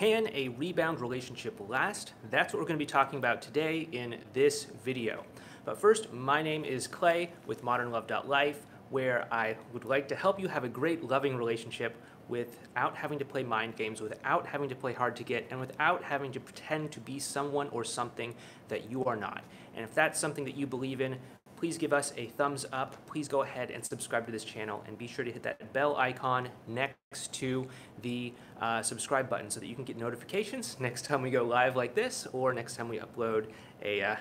Can a rebound relationship last? That's what we're going to be talking about today in this video. But first, my name is Clay with modernlove.life, where I would like to help you have a great loving relationship without having to play mind games, without having to play hard to get, and without having to pretend to be someone or something that you are not. And if that's something that you believe in, please give us a thumbs up. Please go ahead and subscribe to this channel, and be sure to hit that bell icon next to the subscribe button so that you can get notifications next time we go live like this, or next time we upload a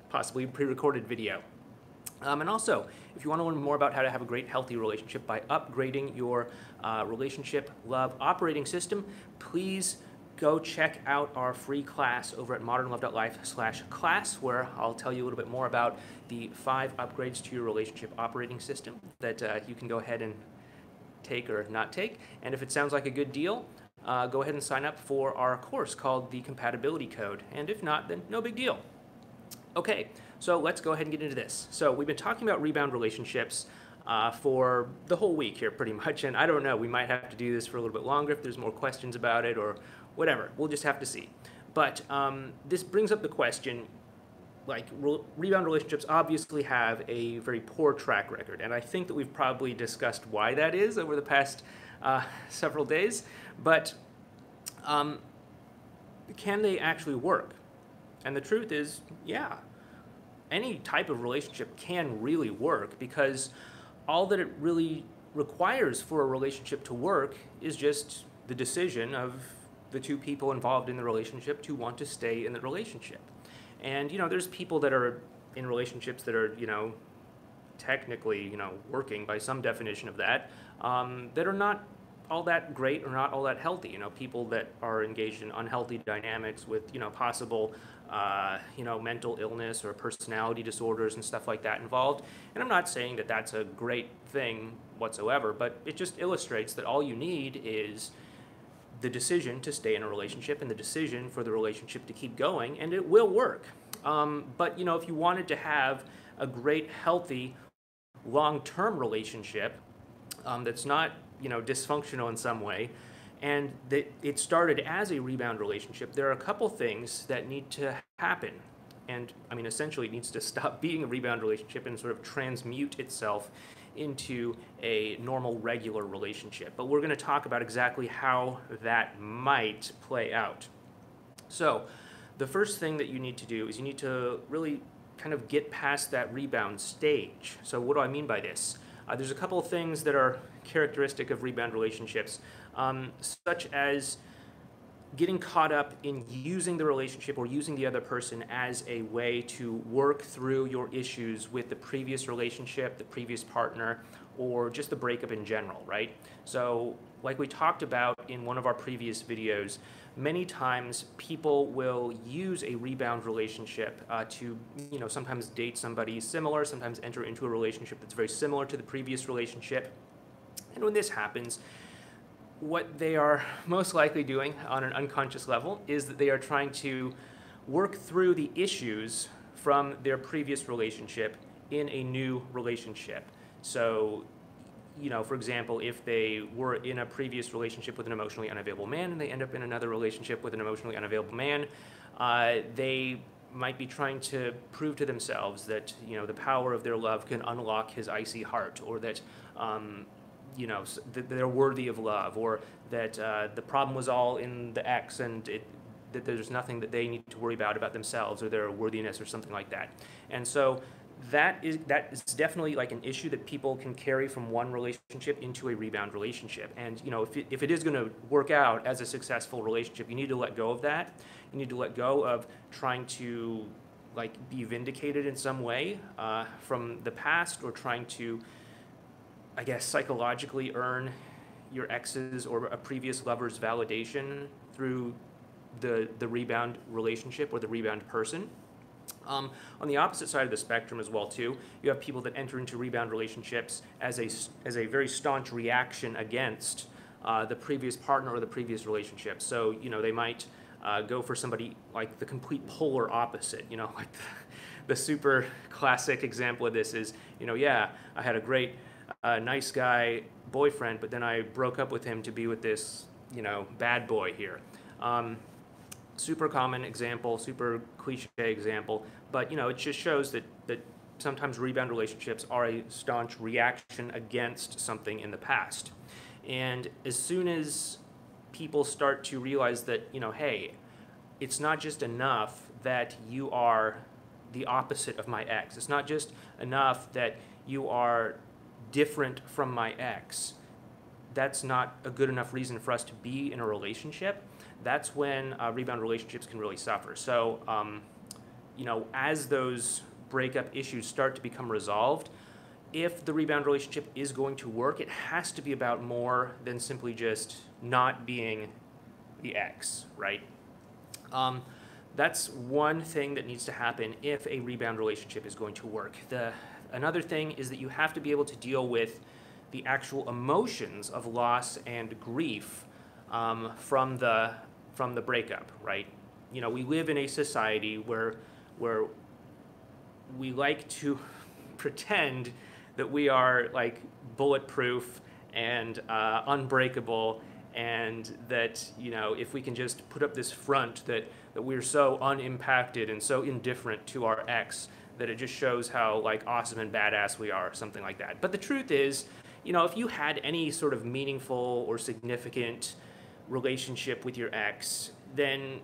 possibly pre-recorded video. And also, if you want to learn more about how to have a great, healthy relationship by upgrading your relationship love operating system, please go check out our free class over at modernlove.life/class, where I'll tell you a little bit more about the 5 upgrades to your relationship operating system that you can go ahead and take or not take. And if it sounds like a good deal, go ahead and sign up for our course called the Compatibility Code. And if not, then no big deal. Okay, so let's go ahead and get into this. So we've been talking about rebound relationships for the whole week here pretty much, and I don't know, we might have to do this for a little bit longer if there's more questions about it or whatever. We'll just have to see. But this brings up the question, like, rebound relationships obviously have a very poor track record, and I think that we've probably discussed why that is over the past several days, but can they actually work? And the truth is, yeah, any type of relationship can really work, because all that it really requires for a relationship to work is just the decision of the two people involved in the relationship to want to stay in the relationship. And, you know, there's people that are in relationships that are, you know, technically, you know, working by some definition of that, that are not all that great or not all that healthy. You know, people that are engaged in unhealthy dynamics with, you know, possible, you know, mental illness or personality disorders and stuff like that involved. And I'm not saying that that's a great thing whatsoever, but it just illustrates that all you need is the decision to stay in a relationship and the decision for the relationship to keep going, and it will work. But, you know, if you wanted to have a great, healthy, long-term relationship that's not, you know, dysfunctional in some way, and that it started as a rebound relationship, there are a couple things that need to happen. And, I mean, essentially it needs to stop being a rebound relationship and sort of transmute itself into a normal, regular relationship. But we're going to talk about exactly how that might play out. So the first thing that you need to do is you need to really kind of get past that rebound stage. So what do I mean by this? There's a couple of things that are characteristic of rebound relationships, such as getting caught up in using the relationship or using the other person as a way to work through your issues with the previous relationship, the previous partner, or just the breakup in general, right? So, like we talked about in one of our previous videos, many times people will use a rebound relationship to, you know, sometimes date somebody similar, sometimes enter into a relationship that's very similar to the previous relationship. And when this happens, what they are most likely doing on an unconscious level is that they are trying to work through the issues from their previous relationship in a new relationship. So, you know, for example, if they were in a previous relationship with an emotionally unavailable man and they end up in another relationship with an emotionally unavailable man, they might be trying to prove to themselves that, you know, the power of their love can unlock his icy heart, or that you know, that they're worthy of love, or that the problem was all in the ex, and that there's nothing that they need to worry about themselves or their worthiness or something like that. And so that is definitely like an issue that people can carry from one relationship into a rebound relationship. And, you know, if it is going to work out as a successful relationship, you need to let go of that. You need to let go of trying to, like, be vindicated in some way from the past, or trying to, I guess, psychologically earn your ex's or a previous lover's validation through the rebound relationship or the rebound person. On the opposite side of the spectrum as well, too, you have people that enter into rebound relationships as a very staunch reaction against the previous partner or the previous relationship. So, you know, they might go for somebody like the complete polar opposite. You know, like the super classic example of this is, you know, yeah, I had a great nice guy boyfriend, but then I broke up with him to be with this, you know, bad boy here. Super common example, super cliche example, but it just shows that sometimes rebound relationships are a staunch reaction against something in the past. And as soon as people start to realize that, hey, it's not just enough that you are the opposite of my ex. It's not just enough that you are different from my ex. That's not a good enough reason for us to be in a relationship. That's when rebound relationships can really suffer. So, as those breakup issues start to become resolved, if the rebound relationship is going to work, it has to be about more than simply just not being the ex, right? That's one thing that needs to happen if a rebound relationship is going to work. Another thing is that you have to be able to deal with the actual emotions of loss and grief from the breakup, right? We live in a society where we like to pretend that we are like bulletproof and unbreakable, and that if we can just put up this front that we're so unimpacted and so indifferent to our ex, that it just shows how like awesome and badass we are, something like that. But the truth is, if you had any sort of meaningful or significant relationship with your ex, then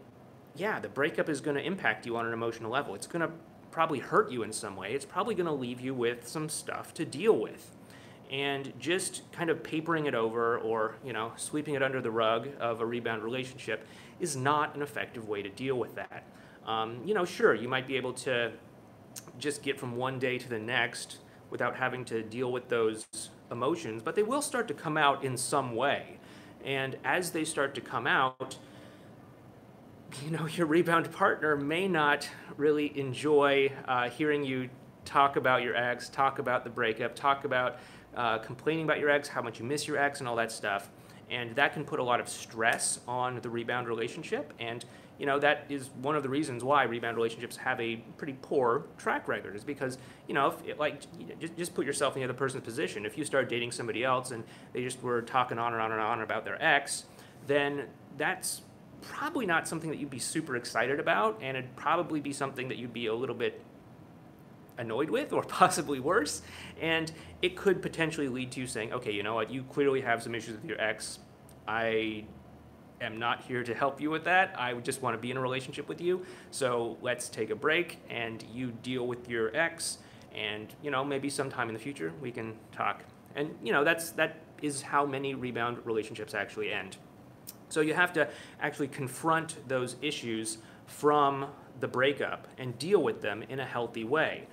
yeah, the breakup is going to impact you on an emotional level. It's going to probably hurt you in some way. It's probably going to leave you with some stuff to deal with. And just kind of papering it over or, sweeping it under the rug of a rebound relationship is not an effective way to deal with that. Sure, you might be able to just get from one day to the next without having to deal with those emotions, but they will start to come out in some way. And as they start to come out, your rebound partner may not really enjoy hearing you talk about your ex, talk about the breakup, talk about complaining about your ex, how much you miss your ex, and all that stuff. And that can put a lot of stress on the rebound relationship. And, that is one of the reasons why rebound relationships have a pretty poor track record, is because, just put yourself in the other person's position. If you start dating somebody else and they just were talking on and on and on about their ex, then that's probably not something that you'd be super excited about, and it'd probably be something that you'd be a little bit annoyed with, or possibly worse. And it could potentially lead to you saying, okay, you know what, you clearly have some issues with your ex. I am not here to help you with that. I just want to be in a relationship with you. So let's take a break and you deal with your ex, and maybe sometime in the future we can talk. And that is how many rebound relationships actually end. So you have to actually confront those issues from the breakup and deal with them in a healthy way,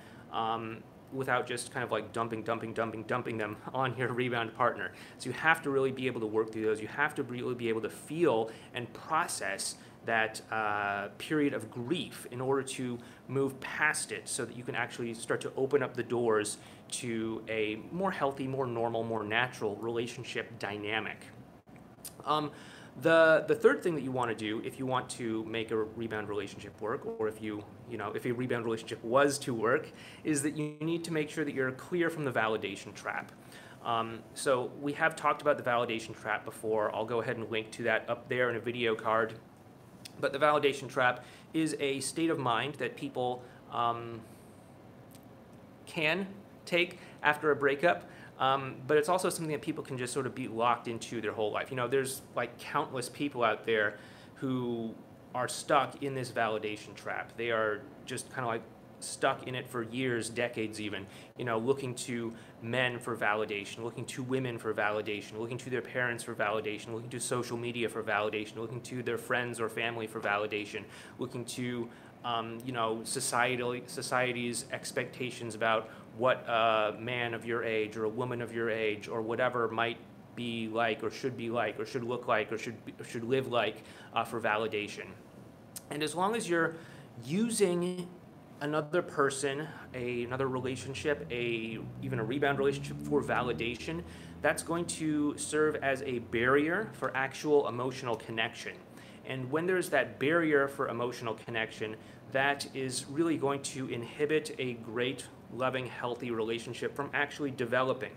without just kind of like dumping them on your rebound partner. So you have to really be able to work through those. You have to really be able to feel and process that period of grief in order to move past it, so that you can actually start to open up the doors to a more healthy, more normal, more natural relationship dynamic. The third thing that you want to do if you want to make a rebound relationship work, or if if a rebound relationship was to work, is that you need to make sure that you're clear from the validation trap. So we have talked about the validation trap before. I'll go ahead and link to that up there in a video card. But the validation trap is a state of mind that people can take after a breakup. But it's also something that people can just sort of be locked into their whole life. There's like countless people out there who are stuck in this validation trap. They are just kind of like stuck in it for years, decades even, looking to men for validation, looking to women for validation, looking to their parents for validation, looking to social media for validation, looking to their friends or family for validation, looking to society's expectations about what a man of your age or a woman of your age or whatever might be like, or should be like, or should look like, or should live like, for validation. And as long as you're using another person, another relationship, even a rebound relationship for validation, that's going to serve as a barrier for actual emotional connection. And when there's that barrier for emotional connection, that is really going to inhibit a great, loving, healthy relationship from actually developing.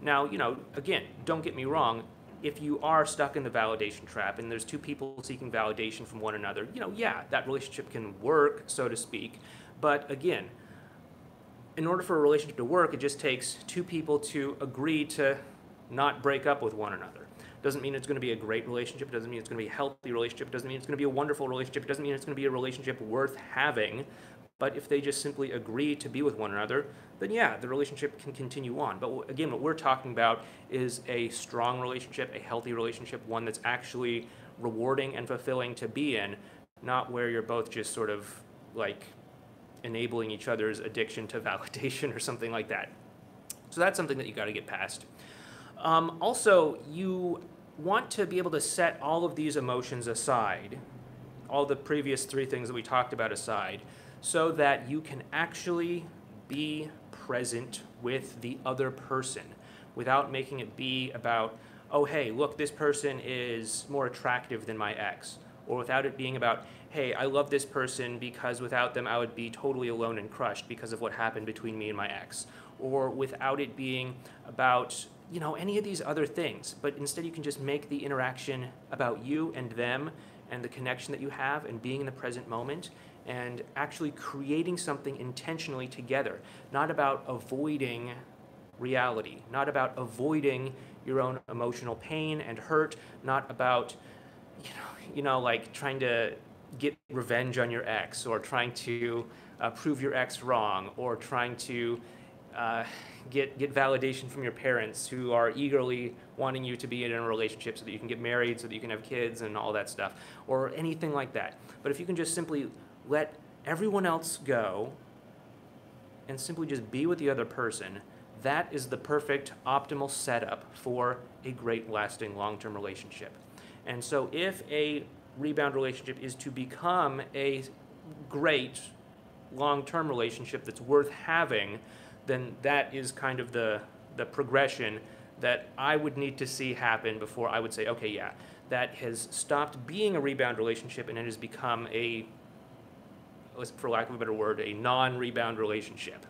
Now, again, don't get me wrong, if you are stuck in the validation trap and there's two people seeking validation from one another, yeah, that relationship can work, so to speak. But again, in order for a relationship to work, it just takes two people to agree to not break up with one another. Doesn't mean it's going to be a great relationship. It doesn't mean it's going to be a healthy relationship. It doesn't mean it's going to be a wonderful relationship. It doesn't mean it's going to be a relationship worth having. But if they just simply agree to be with one another, then yeah, the relationship can continue on. But again, what we're talking about is a strong relationship, a healthy relationship, one that's actually rewarding and fulfilling to be in, not where you're both just sort of like enabling each other's addiction to validation or something like that. So that's something that you got to get past. Also, you want to be able to set all of these emotions aside, all the previous three things that we talked about aside, so that you can actually be present with the other person without making it be about, oh, hey, look, this person is more attractive than my ex, or without it being about, hey, I love this person because without them I would be totally alone and crushed because of what happened between me and my ex, or without it being about, any of these other things. But instead you can just make the interaction about you and them and the connection that you have and being in the present moment and actually creating something intentionally together, not about avoiding reality, not about avoiding your own emotional pain and hurt, not about, like trying to get revenge on your ex or trying to prove your ex wrong or trying to get validation from your parents who are eagerly wanting you to be in a relationship so that you can get married, so that you can have kids and all that stuff, or anything like that. But if you can just simply let everyone else go and simply just be with the other person, that is the perfect optimal setup for a great lasting long-term relationship. And so if a rebound relationship is to become a great long-term relationship that's worth having, then that is kind of the progression that I would need to see happen before I would say, okay, yeah, that has stopped being a rebound relationship and it has become a, for lack of a better word, a non-rebound relationship.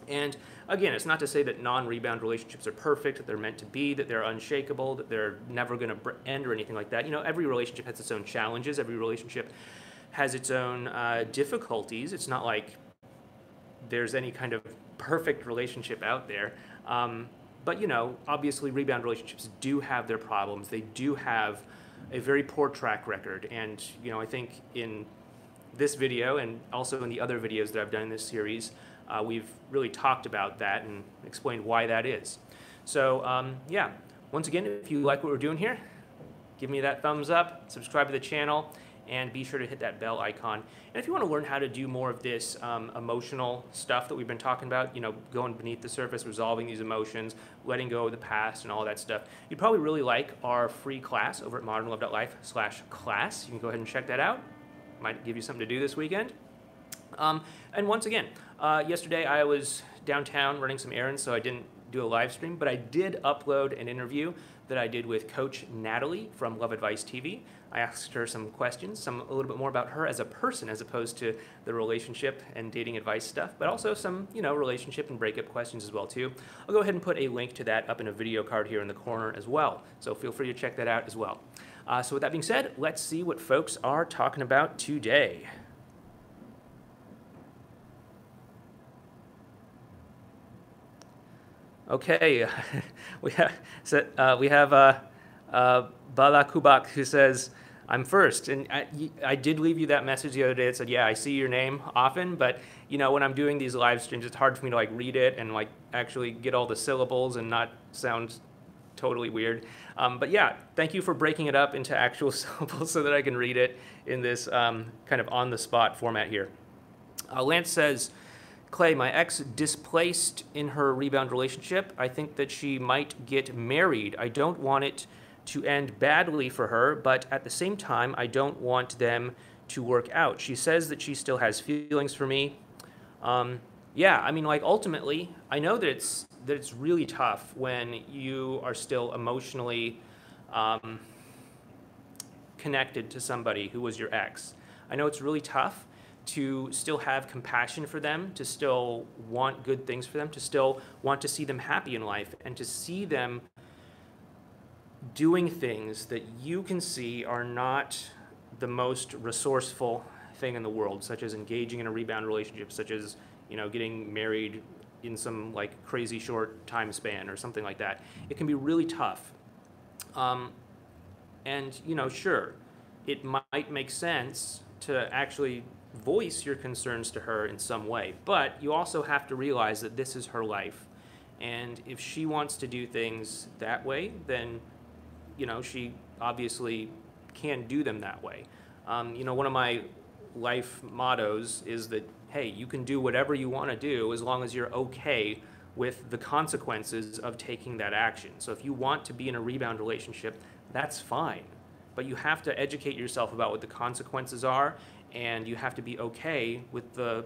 And again, it's not to say that non-rebound relationships are perfect, that they're meant to be, that they're unshakable, that they're never going to end or anything like that. Every relationship has its own challenges. Every relationship has its own difficulties. It's not like there's any kind of perfect relationship out there. But, obviously rebound relationships do have their problems. They do have a very poor track record. And, I think in this video and also in the other videos that I've done in this series, we've really talked about that and explained why that is. So, yeah, once again, if you like what we're doing here, give me that thumbs up, subscribe to the channel, and be sure to hit that bell icon. And if you want to learn how to do more of this emotional stuff that we've been talking about, going beneath the surface, resolving these emotions, letting go of the past and all that stuff, you'd probably really like our free class over at modernlove.life/class. You can go ahead and check that out. Might give you something to do this weekend. And once again, yesterday I was downtown running some errands, so I didn't do a live stream, but I did upload an interview that I did with Coach Natalie from Love Advice TV. I asked her some questions, a little bit more about her as a person as opposed to the relationship and dating advice stuff, but also some, relationship and breakup questions as well too. I'll go ahead and put a link to that up in a video card here in the corner as well, so feel free to check that out as well. So with that being said, let's see what folks are talking about today. Okay, we have Bala Kubak who says, I'm first. And I did leave you that message the other day that said, yeah, I see your name often, but when I'm doing these live streams, it's hard for me to read it and actually get all the syllables and not sound totally weird. But yeah, thank you for breaking it up into actual syllables so that I can read it in this kind of on-the-spot format here. Lance says, Clay, my ex displaced in her rebound relationship. I think that she might get married. I don't want it to end badly for her, but at the same time, I don't want them to work out. She says that she still has feelings for me. Yeah, I mean, ultimately, I know that it's really tough when you are still emotionally connected to somebody who was your ex. I know it's really tough to still have compassion for them, to still want good things for them, to still want to see them happy in life, and to see them doing things that you can see are not the most resourceful thing in the world, such as engaging in a rebound relationship, such as, getting married in some like crazy short time span or something like that. It can be really tough. And, sure, it might make sense to actually voice your concerns to her in some way, but you also have to realize that this is her life. And if she wants to do things that way, then, she obviously can do them that way. One of my life mottos is that, hey, you can do whatever you want to do as long as you're okay with the consequences of taking that action. So if you want to be in a rebound relationship, that's fine. But you have to educate yourself about what the consequences are, and you have to be okay with the,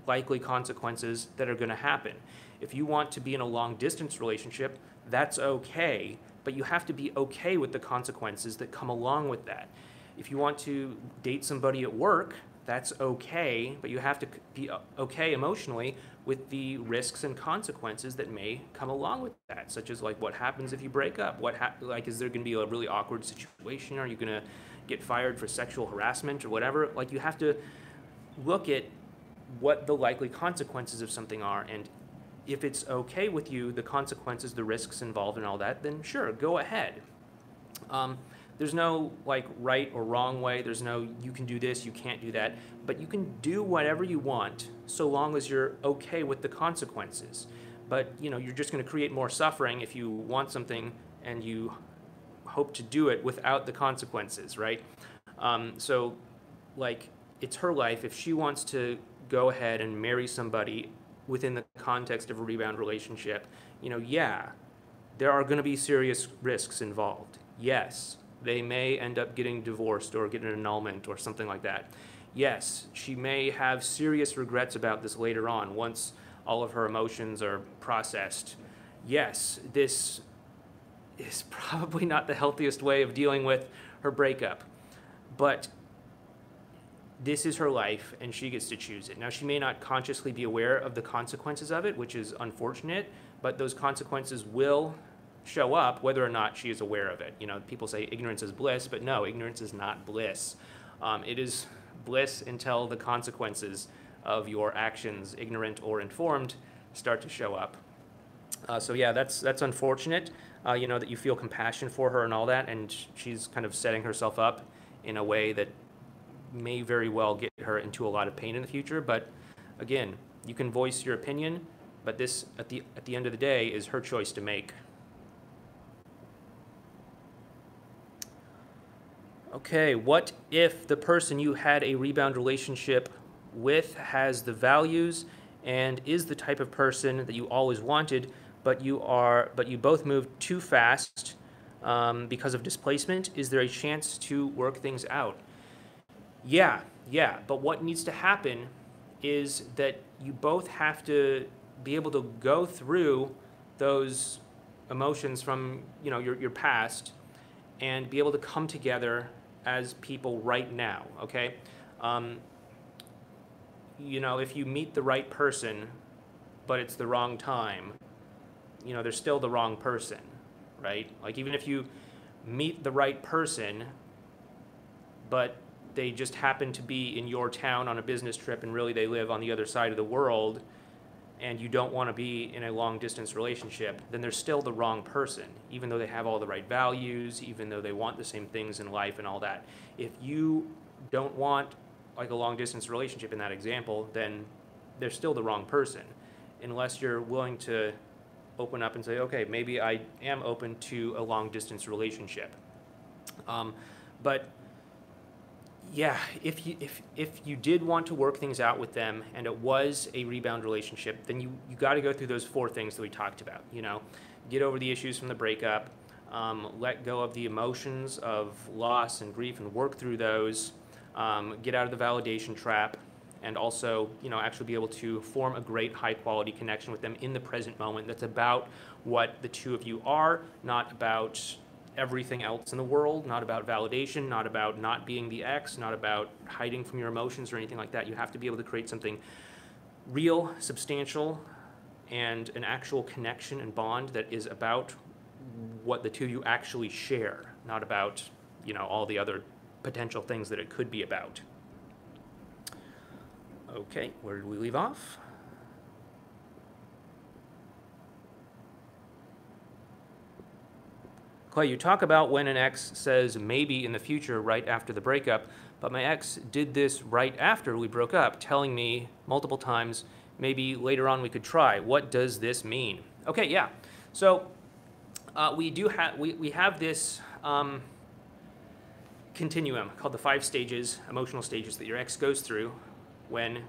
likely consequences that are going to happen. If you want to be in a long distance relationship, that's okay, but you have to be okay with the consequences that come along with that. If you want to date somebody at work, that's okay, but you have to be okay emotionally with the risks and consequences that may come along with that, such as like what happens if you break up? Is there going to be a really awkward situation? Are you going to get fired for sexual harassment or whatever? Like, you have to look at what the likely consequences of something are, and if it's okay with you, the consequences, the risks involved and all that, then sure, go ahead. There's no like right or wrong way. There's no you can do this, you can't do that. But you can do whatever you want so long as you're okay with the consequences. But you're just going to create more suffering if you want something and you hope to do it without the consequences, right? So like, it's her life. If she wants to go ahead and marry somebody within the context of a rebound relationship, yeah, there are going to be serious risks involved. Yes, they may end up getting divorced or get an annulment or something like that. Yes, she may have serious regrets about this later on once all of her emotions are processed. Yes, this is probably not the healthiest way of dealing with her breakup, but this is her life and she gets to choose it. Now, she may not consciously be aware of the consequences of it, which is unfortunate, but those consequences will show up whether or not she is aware of it. People say ignorance is bliss, but no, ignorance is not bliss. It is bliss until the consequences of your actions, ignorant or informed, start to show up. So yeah, that's unfortunate, that you feel compassion for her and all that, and she's kind of setting herself up in a way that may very well get her into a lot of pain in the future. But again, you can voice your opinion, but this, at the end of the day, is her choice to make. Okay, what if the person you had a rebound relationship with has the values and is the type of person that you always wanted, but you both moved too fast because of displacement? Is there a chance to work things out? Yeah, but what needs to happen is that you both have to be able to go through those emotions from your past and be able to come together as people right now, okay? If you meet the right person, but it's the wrong time, they're still the wrong person, right? Like, even if you meet the right person, but they just happen to be in your town on a business trip and really they live on the other side of the world, and you don't want to be in a long distance relationship, then they're still the wrong person, even though they have all the right values, even though they want the same things in life and all that. If you don't want like a long distance relationship in that example, then they're still the wrong person, unless you're willing to open up and say, okay, maybe I am open to a long distance relationship. But yeah, if you did want to work things out with them and it was a rebound relationship, then you got to go through those 4 things that we talked about. Get over the issues from the breakup, let go of the emotions of loss and grief and work through those, get out of the validation trap, and also actually be able to form a great high quality connection with them in the present moment that's about what the two of you are, not about everything else in the world, not about validation, not about not being the ex, not about hiding from your emotions or anything like that. You have to be able to create something real, substantial, and an actual connection and bond that is about what the two of you actually share, not about, all the other potential things that it could be about. Okay, where did we leave off? Clay, you talk about when an ex says maybe in the future right after the breakup, but my ex did this right after we broke up, telling me multiple times maybe later on we could try. What does this mean? Okay, yeah. So we have this continuum called the 5 stages, emotional stages that your ex goes through when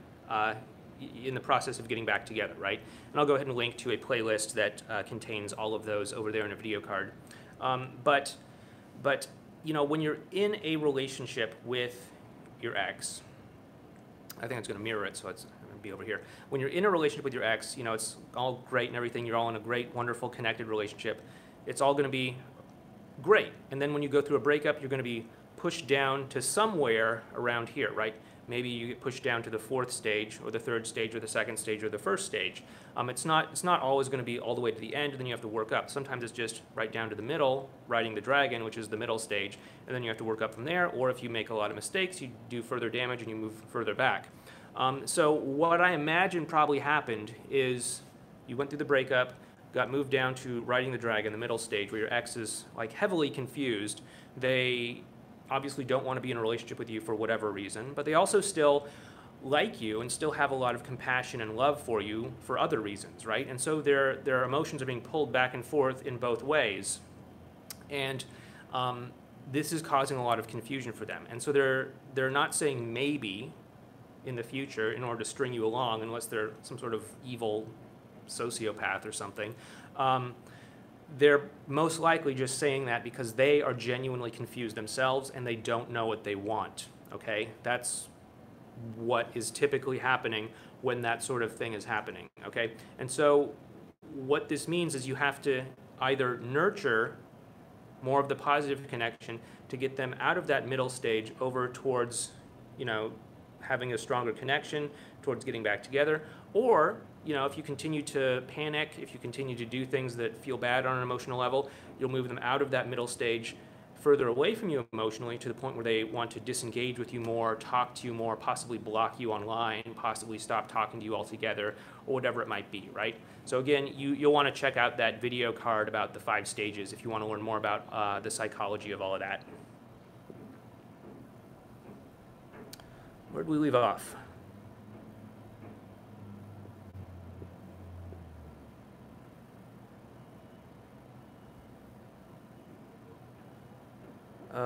in the process of getting back together, right? And I'll go ahead and link to a playlist that contains all of those over there in a video card. But when you're in a relationship with your ex, I think it's going to mirror it, so it's going to be over here. When you're in a relationship with your ex, it's all great and everything. You're all in a great, wonderful, connected relationship. It's all going to be great. And then when you go through a breakup, you're going to be pushed down to somewhere around here, right? Maybe you get pushed down to the 4th stage, or the 3rd stage, or the 2nd stage, or the 1st stage. It's not always going to be all the way to the end, and then you have to work up. Sometimes it's just right down to the middle, riding the dragon, which is the middle stage, and then you have to work up from there. Or if you make a lot of mistakes, you do further damage and you move further back. So what I imagine probably happened is you went through the breakup, got moved down to riding the dragon, the middle stage, where your ex is like heavily confused. They obviously don't want to be in a relationship with you for whatever reason, but they also still like you and still have a lot of compassion and love for you for other reasons, right? And so their emotions are being pulled back and forth in both ways. And this is causing a lot of confusion for them. And so they're not saying maybe in the future in order to string you along, unless they're some sort of evil sociopath or something. They're most likely just saying that because they are genuinely confused themselves and they don't know what they want, okay? That's what is typically happening when that sort of thing is happening, okay? And so what this means is you have to either nurture more of the positive connection to get them out of that middle stage over towards, having a stronger connection, towards getting back together, or if you continue to panic, if you continue to do things that feel bad on an emotional level, you'll move them out of that middle stage further away from you emotionally to the point where they want to disengage with you more, talk to you more, possibly block you online, possibly stop talking to you altogether, or whatever it might be, right? So again, you'll want to check out that video card about the 5 stages if you want to learn more about the psychology of all of that. Where did we leave off?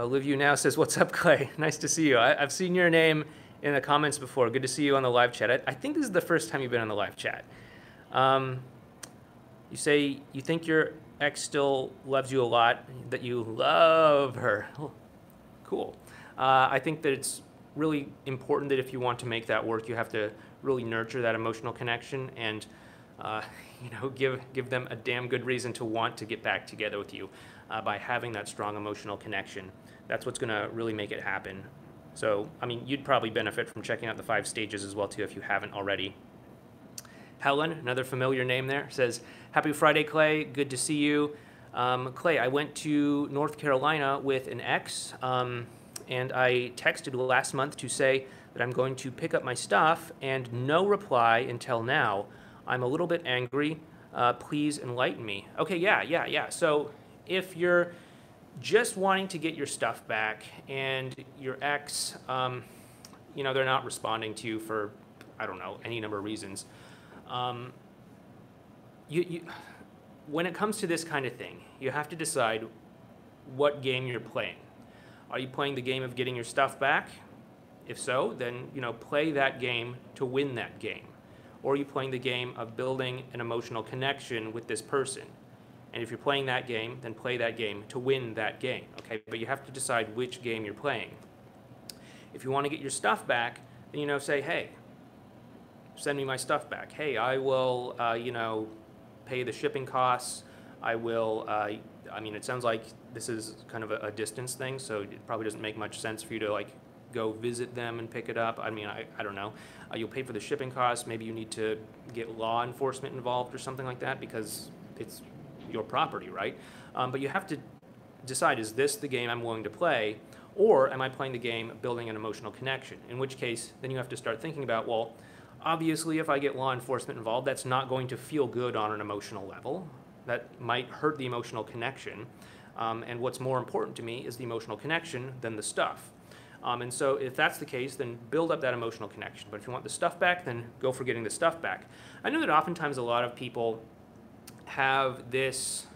Live You Now says, what's up, Clay? Nice to see you. I've seen your name in the comments before. Good to see you on the live chat. I think this is the first time you've been on the live chat. You say you think your ex still loves you a lot, that you love her. Oh, cool. I think that it's really important that if you want to make that work, you have to really nurture that emotional connection and give them a damn good reason to want to get back together with you by having that strong emotional connection. That's what's going to really make it happen. So, you'd probably benefit from checking out the 5 stages as well, too, if you haven't already. Helen, another familiar name there, says, happy Friday, Clay. Good to see you. Clay, I went to North Carolina with an ex, and I texted last month to say that I'm going to pick up my stuff, and no reply until now. I'm a little bit angry. Please enlighten me. Okay, yeah. So if you're just wanting to get your stuff back and your ex, they're not responding to you for, I don't know, any number of reasons, when it comes to this kind of thing, you have to decide what game you're playing. Are you playing the game of getting your stuff back? If so, then, play that game to win that game. Or are you playing the game of building an emotional connection with this person? And if you're playing that game, then play that game to win that game, okay? But you have to decide which game you're playing. If you want to get your stuff back, then, say, hey, send me my stuff back. Hey, I will, pay the shipping costs. I will, it sounds like this is kind of a distance thing, so it probably doesn't make much sense for you to, go visit them and pick it up. I don't know. You'll pay for the shipping costs. Maybe you need to get law enforcement involved or something like that because it's your property, right? But you have to decide, is this the game I'm willing to play, or am I playing the game building an emotional connection? In which case, then you have to start thinking about, well, obviously if I get law enforcement involved, that's not going to feel good on an emotional level. That might hurt the emotional connection. And what's more important to me is the emotional connection than the stuff. And so if that's the case, then build up that emotional connection. But if you want the stuff back, then go for getting the stuff back. I know that oftentimes a lot of people have this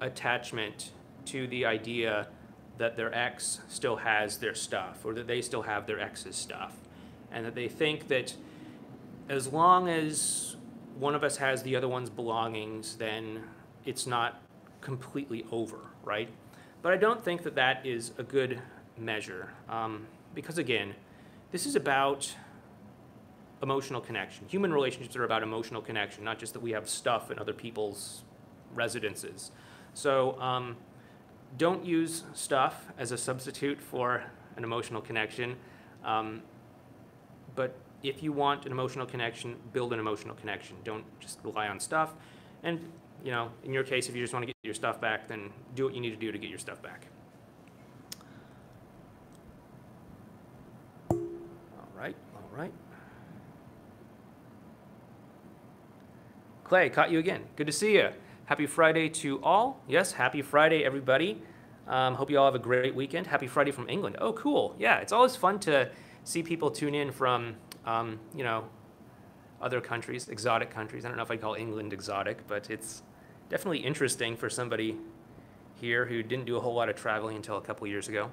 attachment to the idea that their ex still has their stuff, or that they still have their ex's stuff, and that they think that as long as one of us has the other one's belongings, then it's not completely over, right? But I don't think that that is a good measure, because again, this is about emotional connection. Human relationships are about emotional connection, not just that we have stuff in other people's residences. So don't use stuff as a substitute for an emotional connection. But if you want an emotional connection, build an emotional connection. Don't just rely on stuff. And, you know, in your case, if you just want to get your stuff back, then do what you need to do to get your stuff back. All right, all right. Clay, caught you again. Good to see you. Happy Friday to all. Yes, happy Friday, everybody. Hope you all have a great weekend. Happy Friday from England. Oh, cool. Yeah, it's always fun to see people tune in from, you know, other countries, exotic countries. I don't know if I'd call England exotic, but it's definitely interesting for somebody here who didn't do a whole lot of traveling until a couple years ago.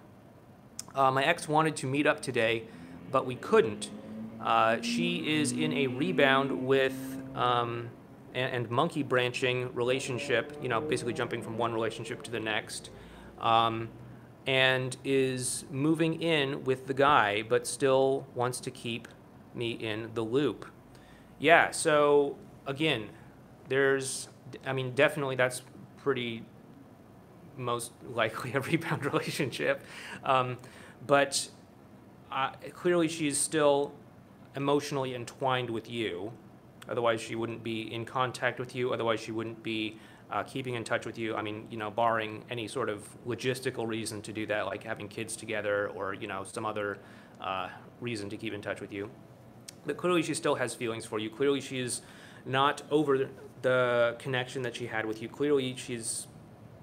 My ex wanted to meet up today, but we couldn't. She is in a rebound with and monkey branching relationship, you know, basically jumping from one relationship to the next, and is moving in with the guy, but still wants to keep me in the loop. Yeah, so again, I mean, definitely that's pretty most likely a rebound relationship, but clearly she's still emotionally entwined with you. Otherwise, she wouldn't be in contact with you. Otherwise, she wouldn't be keeping in touch with you. I mean, you know, barring any sort of logistical reason to do that, like having kids together or, you know, some other reason to keep in touch with you. But clearly, she still has feelings for you. Clearly, she's not over the connection that she had with you. Clearly, she's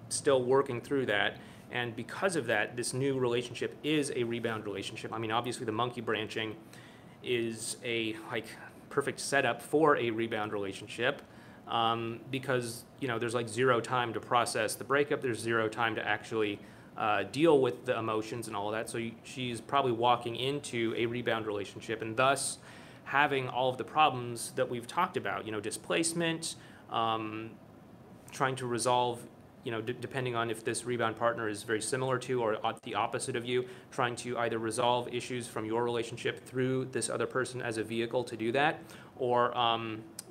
still working through that. And because of that, this new relationship is a rebound relationship. I mean, obviously, the monkey branching is a, like, perfect setup for a rebound relationship, because, you know, there's like zero time to process the breakup. There's zero time to actually deal with the emotions and all of that. So she's probably walking into a rebound relationship and thus having all of the problems that we've talked about, you know, displacement, trying to resolve, you know, depending on if this rebound partner is very similar to or the opposite of you, trying to either resolve issues from your relationship through this other person as a vehicle to do that, or,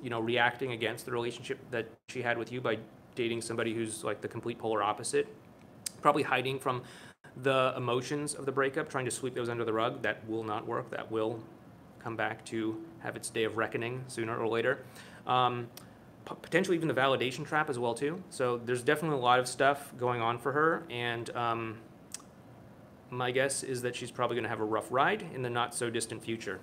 you know, reacting against the relationship that she had with you by dating somebody who's like the complete polar opposite, probably hiding from the emotions of the breakup, trying to sweep those under the rug. That will not work. That will come back to have its day of reckoning sooner or later. Potentially even the validation trap as well too. So there's definitely a lot of stuff going on for her, and my guess is that she's probably going to have a rough ride in the not so distant future.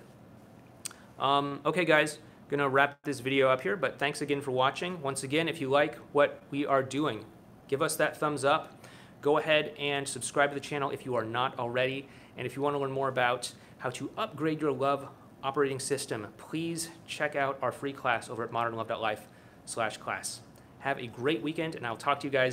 Okay guys, gonna wrap this video up here, but thanks again for watching. Once again, if you like what we are doing, give us that thumbs up. Go ahead and subscribe to the channel if you are not already, and if you want to learn more about how to upgrade your love operating system, please check out our free class over at modernlove.life/class. Have a great weekend, and I'll talk to you guys